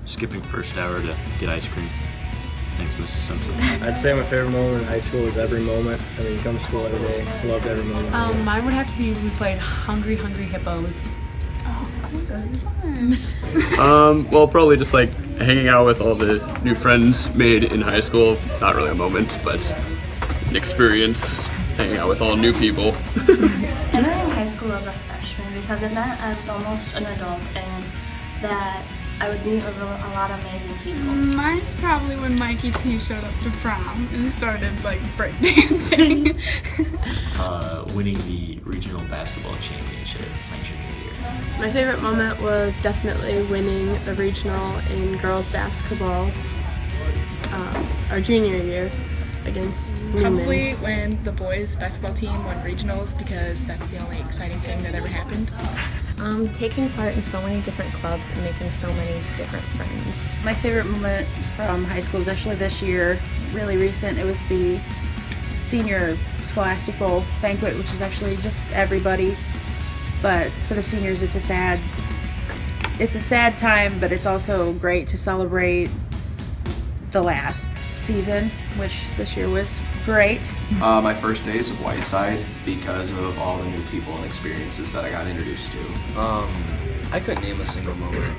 skipping first hour to get ice cream. Thanks, Mrs. Simpson. I'd say my favorite moment in high school was every moment. I mean, come to school every day. Loved every moment. Mine would have to be we played Hungry Hungry Hippos. Well, probably just like hanging out with all the new friends made in high school. Not really a moment, but an experience hanging out with all new people. Entering high school as a freshman because it meant I was almost an adult and that I would meet a lot of amazing people. Mine's probably when Mikey P showed up to prom and started like breakdancing. Winning the regional basketball championship my junior year. My favorite moment was definitely winning the regional in girls basketball our junior year against Newman. Probably when the boys basketball team won regionals because that's the only exciting thing that ever happened. Taking part in so many different clubs and making so many different friends. My favorite moment from high school is actually this year, really recent. It was the senior Scholastic Bowl banquet, which is actually just everybody. But for the seniors, it's a sad time, but it's also great to celebrate the last season, which this year was great. My first days of Whiteside because of all the new people and experiences that I got introduced to. I couldn't name a single moment.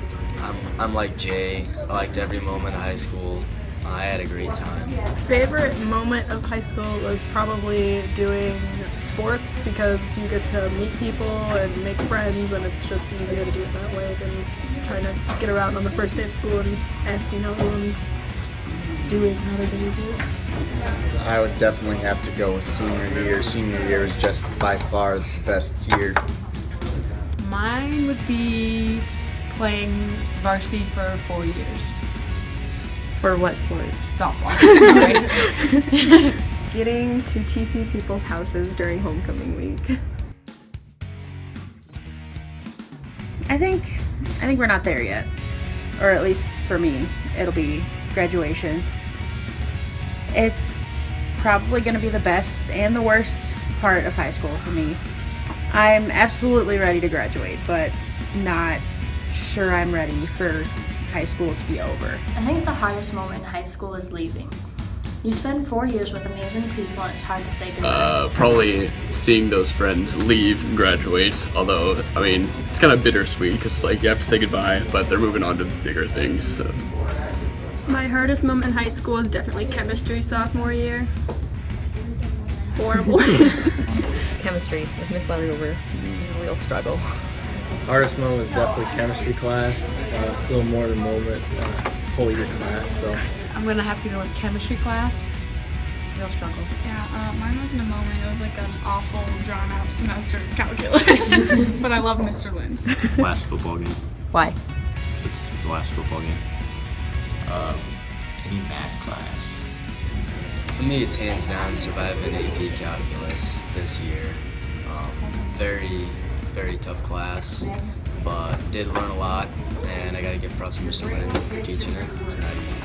I'm like Jay. I liked every moment of high school. I had a great time. Favorite moment of high school was probably doing sports because you get to meet people and make friends, and it's just easier to do it that way than trying to get around on the first day of school and asking how everyone's doing, how their days is. I would definitely have to go with senior year. Senior year is just by far the best year. Mine would be playing varsity for 4 years. For what sport? Softball. Getting to TP people's houses during homecoming week. I think we're not there yet, or at least for me, it'll be graduation. It's probably going to be the best and the worst part of high school for me. I'm absolutely ready to graduate, but not sure I'm ready for high school to be over. I think the hardest moment in high school is leaving. You spend 4 years with amazing people and it's hard to say goodbye. Probably seeing those friends leave and graduate, although, I mean, it's kind of bittersweet because like you have to say goodbye, but they're moving on to bigger things. So. My hardest moment in high school is definitely chemistry sophomore year. Horrible. Chemistry with Miss Loudover is a real struggle. Hardest moment was definitely chemistry class. It's a little more than a moment, whole year class. So I'm gonna have to go with chemistry class. Real struggle. Yeah, mine wasn't a moment. It was like an awful, drawn-out semester of calculus. But I love Mr. Lind. Last football game. Why? It's the last football game. Any math class. For me, it's hands down surviving AP calculus this year. Very, very tough class, but did learn a lot, and I gotta give props to Mr. Lynn for teaching it. It's not easy.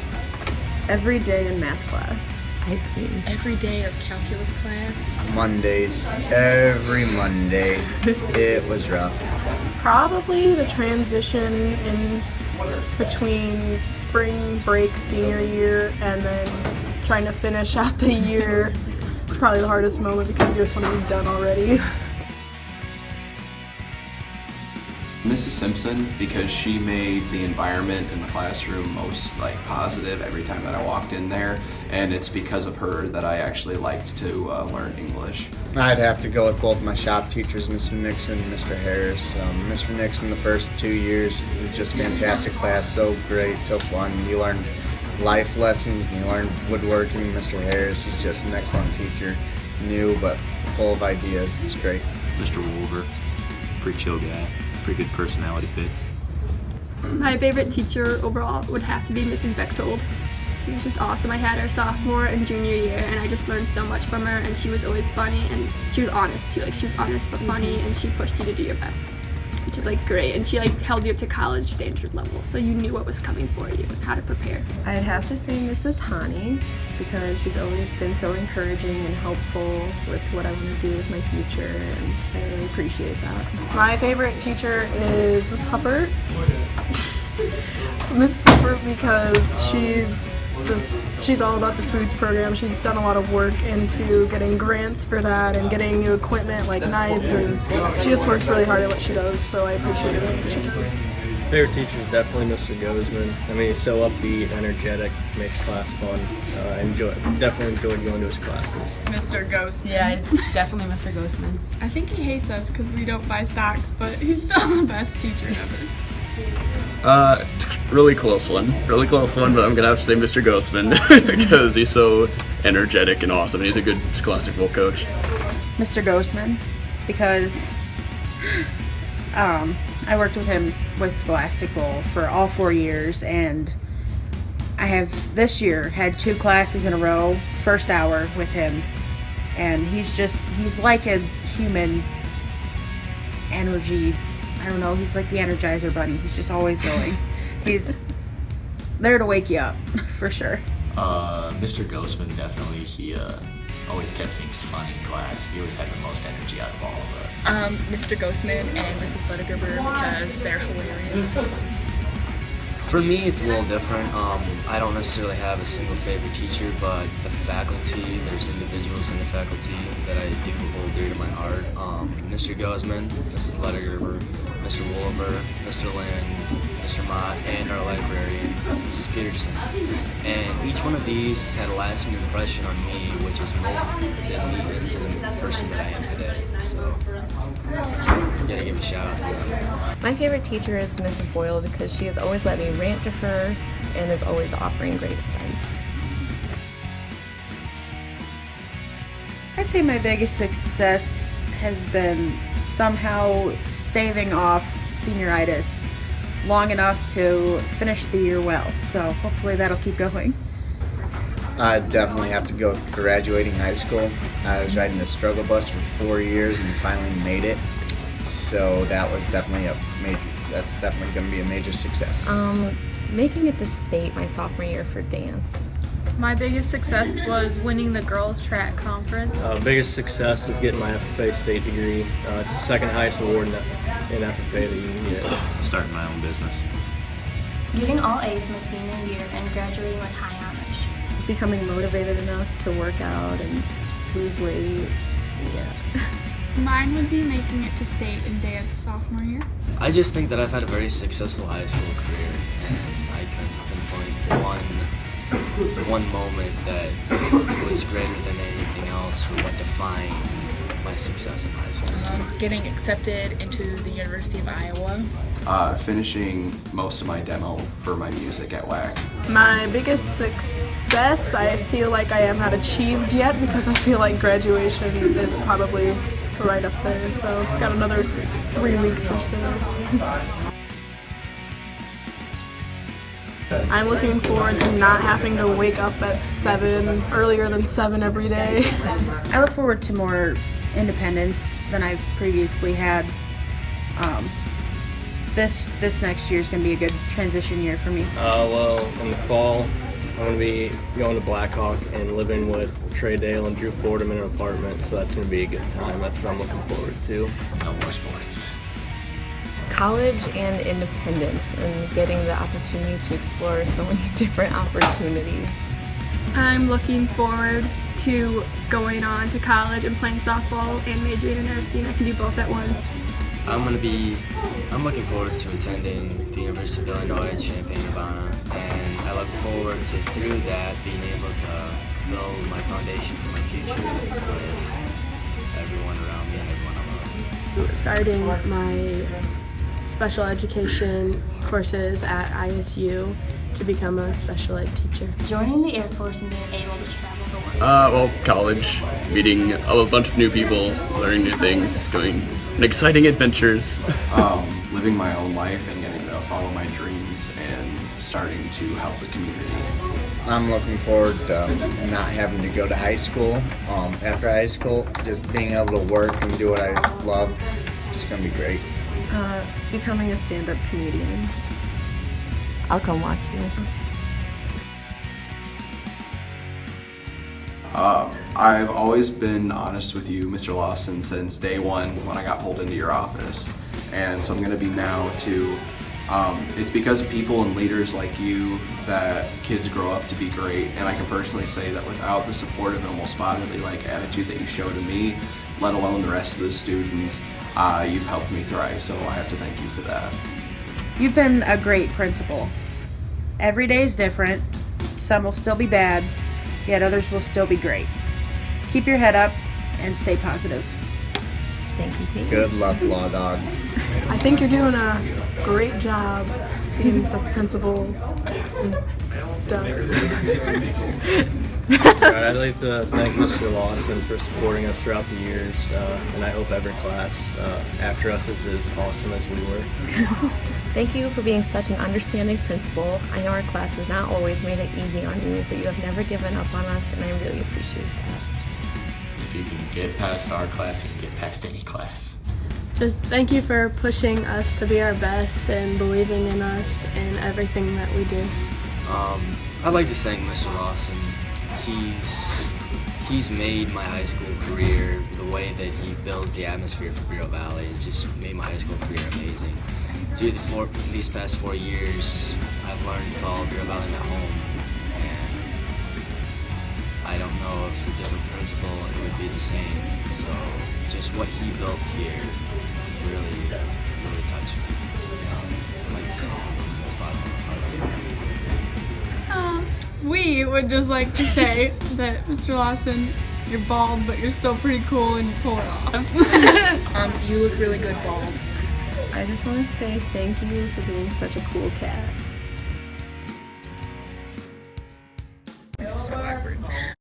Every day in math class. I agree. Every day of calculus class. Mondays, every Monday, it was rough. Probably the transition in between spring break senior year and then trying to finish out the year. It's probably the hardest moment because you just want to be done already. Mrs. Simpson, because she made the environment in the classroom most positive every time that I walked in there, and it's because of her that I actually liked to learn English. I'd have to go with both my shop teachers, Mr. Nixon and Mr. Harris. Mr. Nixon the first 2 years, it was just fantastic class, so great, so fun. You learned life lessons and you learned woodworking. Mr. Harris is just an excellent teacher, new but full of ideas. It's great. Mr. Wolver, pretty chill guy. Pretty good personality fit. My favorite teacher overall would have to be Mrs. Bechtold. She was just awesome. I had her sophomore and junior year, and I just learned so much from her, and she was always funny, and she was honest too. She was honest but funny, and she pushed you to do your best, which is great. And she held you up to college standard level, so you knew what was coming for you and how to prepare. I'd have to say Mrs. Hani because she's always been so encouraging and helpful with what I want to do with my future, and I really appreciate that. My favorite teacher is Miss Hubbard. Mrs. Hooper because she's all about the foods program. She's done a lot of work into getting grants for that and getting new equipment like knives, and she just works really hard at what she does, so I appreciate everything she does. Favorite teacher is definitely Mr. Gozman. I mean, he's so upbeat, energetic, makes class fun. Definitely enjoyed going to his classes. Mr. Ghostman. Yeah, definitely Mr. Ghostman. I think he hates us because we don't buy stocks, but he's still the best teacher ever. Really close one, but I'm gonna have to say Mr. Ghostman because he's so energetic and awesome, and he's a good scholastic football coach. Mr. Ghostman, because I worked with him with Scholastic Bowl for all 4 years, and I have this year had 2 classes in a row, first hour with him, and he's like a human energy. I don't know, he's like the Energizer Bunny. He's just always going. He's there to wake you up, for sure. Mr. Ghostman, definitely. He always kept things fun in class. He always had the most energy out of all of us. Mr. Ghostman and Mrs. Ledergerber because they're hilarious. For me, it's a little different. I don't necessarily have a single favorite teacher, but the faculty, there's individuals in the faculty that I do hold dear to my heart. Mr. Guzman, Mrs. Ledergerber, Mr. Wolver, Mr. Lynn, Mr. Mott, and our librarian, Mrs. Peterson. And each one of these has had a lasting impression on me, which has molded me into the person that I am today. So, I'm gonna give a shout out to them. My favorite teacher is Mrs. Boyle because she has always let me rant to her and is always offering great advice. I'd say my biggest success has been somehow staving off senioritis long enough to finish the year well. So hopefully that'll keep going. I definitely have to go with graduating high school. I was riding the struggle bus for 4 years and finally made it. So that was definitely that's definitely going to be a major success. Making it to state my sophomore year for dance. My biggest success was winning the girls track conference. Biggest success is getting my FFA state degree. It's the second highest award in FFA that you can get. Starting my own business. Getting all A's my senior year and graduating with high honors. Becoming motivated enough to work out and lose weight. Yeah. Mine would be making it to state in dance sophomore year. I just think that I've had a very successful high school career, and I can pinpoint one moment that was greater than anything else for what defined my success in high school. Getting accepted into the University of Iowa. Finishing most of my demo for my music at WAC. My biggest success I feel like I have not achieved yet because I feel like graduation is probably right up there, so got another 3 weeks or so. I'm looking forward to not having to wake up at earlier than 7 every day. I look forward to more independence than I've previously had. This next year is going to be a good transition year for me. Well, in the fall, I'm going to be going to Blackhawk and living with Trey Dale and Drew Fordham in an apartment, so that's going to be a good time. That's what I'm looking forward to. No more sports. College and independence and getting the opportunity to explore so many different opportunities. I'm looking forward to going on to college and playing softball and majoring in nursing. I can do both at once. I'm looking forward to attending the University of Illinois at Champaign-Urbana, and I look forward to, through that, being able to build my foundation for my future with everyone around me and everyone I love. Starting my special education courses at ISU to become a special ed teacher. Joining the Air Force and being able to travel the world. Well, college, meeting a bunch of new people, learning new things, going on exciting adventures. Living my own life and getting to follow my dreams and starting to help the community. I'm looking forward to not having to go to high school. After high school, just being able to work and do what I love, just going to be great. Becoming a stand-up comedian. I'll come watch you. I've always been honest with you, Mr. Lawson, since day one when I got pulled into your office. And so I'm going to be now to It's because of people and leaders like you that kids grow up to be great, and I can personally say that without the supportive and almost fatherly-like attitude that you show to me, let alone the rest of the students, you've helped me thrive, so I have to thank you for that. You've been a great principal. Every day is different. Some will still be bad, yet others will still be great. Keep your head up and stay positive. Thank you, Pete. Good luck, Law Dog. I think you're doing a great job being the principal and stuff. I'd like to thank Mr. Lawson for supporting us throughout the years, and I hope every class after us is as awesome as we were. Thank you for being such an understanding principal. I know our class has not always made it easy on you, but you have never given up on us, and I really appreciate that. If you can get past our class, you can get past any class. Just thank you for pushing us to be our best and believing in us in everything that we do. I'd like to thank Mr. Lawson. He's made my high school career, the way that he builds the atmosphere for Bureau Valley has just made my high school career amazing. Through these past 4 years, I've learned to call Bureau Valley my home, and I don't know if a different principal it would be the same. So just what he built here really touched me. I'd like to thank him from the bottom of my heart. We would just like to say that Mr. Lawson, you're bald, but you're still pretty cool and you pull it off. You look really good bald. I just want to say thank you for being such a cool cat.